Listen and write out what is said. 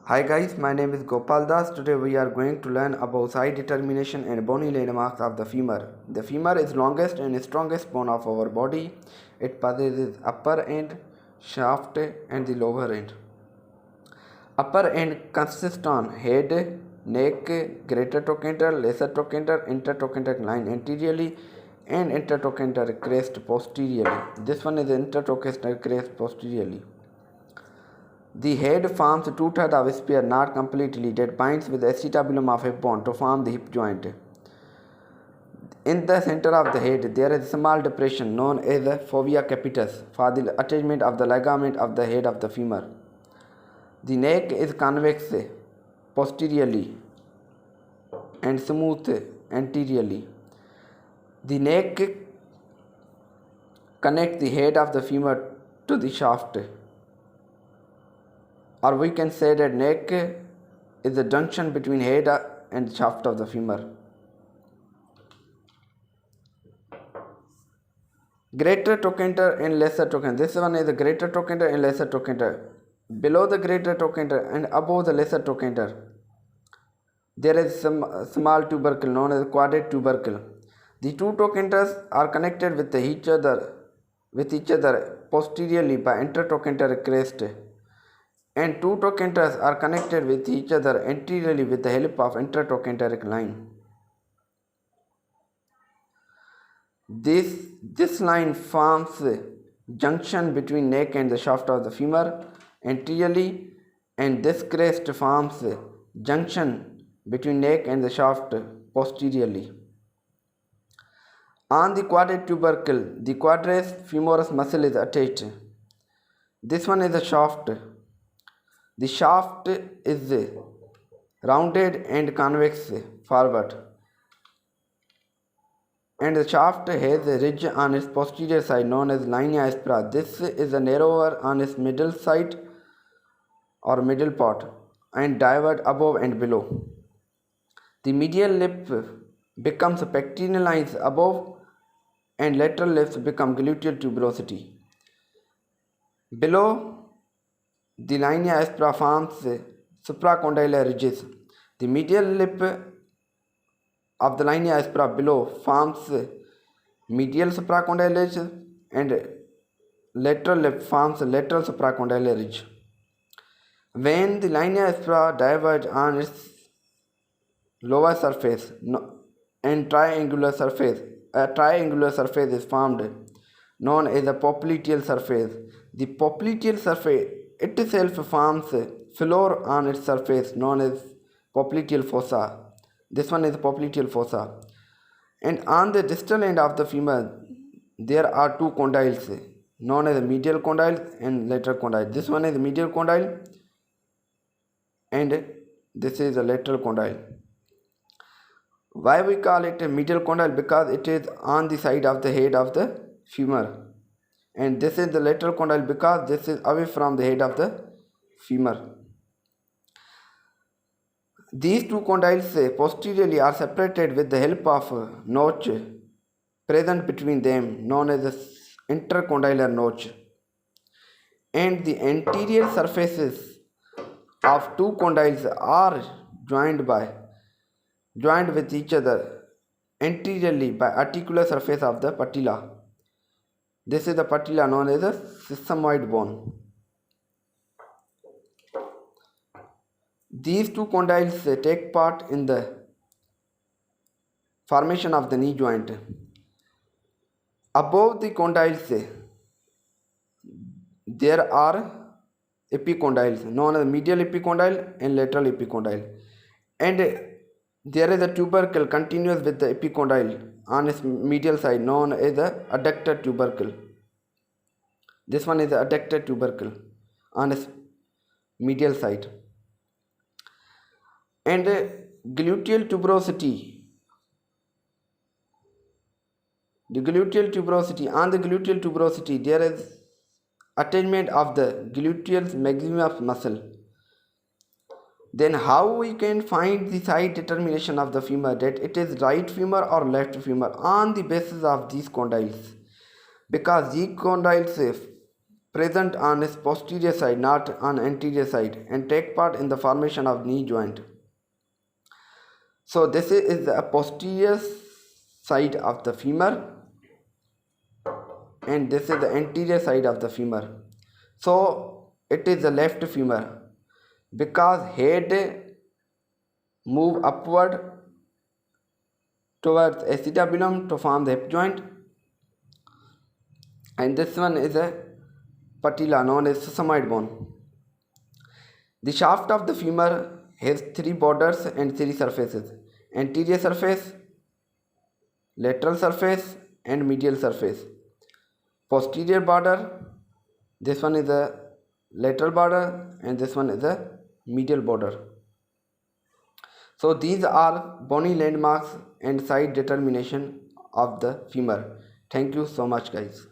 Hi guys, my name is Gopal Das. Today we are going to learn about side determination and bony landmarks of the femur. The femur is longest and strongest bone of our body. It possesses upper end, shaft and the lower end. Upper end consists on head, neck, greater trochanter, lesser trochanter, intertrochanter line anteriorly and intertrochanter crest posteriorly. This one is intertrochanter crest posteriorly. The head forms two-thirds of a spear, not completely, that binds with the acetabulum of hip bone to form the hip joint. In the center of the head, there is a small depression known as the fovea capitis for the attachment of the ligament of the head of the femur. The neck is convex posteriorly and smooth anteriorly. The neck connects the head of the femur to the shaft. Or we can say that neck is the junction between head and shaft of the femur. Greater trochanter and lesser trochanter. This one is the greater trochanter and lesser trochanter. Below the greater trochanter and above the lesser trochanter, there is some small tubercle known as quadrate tubercle. The two trochanters are connected with each other posteriorly by intertrochanter crest, and two trochanters are connected with each other anteriorly with the help of intertrochanteric line. This line forms junction between neck and the shaft of the femur anteriorly, and this crest forms junction between neck and the shaft posteriorly. On the quadrate tubercle, the quadratus femoris muscle is attached. This one is the shaft. The shaft is rounded and convex forward, and the shaft has a ridge on its posterior side known as linea aspera. This is narrower on its middle side or middle part and diverge above and below. The medial lip becomes pectinealized above and lateral lips become gluteal tuberosity. Below the linea aspera forms supracondylar ridges. The medial lip of the linea aspera below forms medial supracondylar ridge, and lateral lip forms lateral supracondylar ridge. When the linea aspera diverge on its lower surface and triangular surface, a triangular surface is formed known as the popliteal surface. The popliteal surface itself forms floor on its surface known as popliteal fossa. This one is popliteal fossa. And on the distal end of the femur, there are two condyles known as the medial condyle and lateral condyle. This one is the medial condyle and this is the lateral condyle. Why we call it a medial condyle? Because it is on the side of the head of the femur. And this is the lateral condyle because this is away from the head of the femur. These two condyles posteriorly are separated with the help of a notch present between them known as the intercondylar notch. And the anterior surfaces of two condyles are joined with each other anteriorly by articular surface of the patella. This is the patella known as the sesamoid bone. These two condyles take part in the formation of the knee joint. Above the condyles, there are epicondyles known as medial epicondyle and lateral epicondyle. And there is a tubercle continuous with the epicondyle on its medial side known as the adductor tubercle. This one is the adductor tubercle on its medial side. And gluteal tuberosity. On the gluteal tuberosity, there is attachment of the gluteus maximus muscle. Then how we can find the side determination of the femur, that it is right femur or left femur, on the basis of these condyles, because these condyles present on its posterior side, not on anterior side, and take part in the formation of knee joint. So this is the posterior side of the femur, and this is the anterior side of the femur. So it is the left femur because head move upward towards acetabulum to form the hip joint, and this one is a patella known as sesamoid bone. The shaft of the femur has three borders and three surfaces: anterior surface, lateral surface, and medial surface. Posterior border, this one is a lateral border, and this one is a medial border. So these are bony landmarks and site determination of the femur. Thank you so much, guys.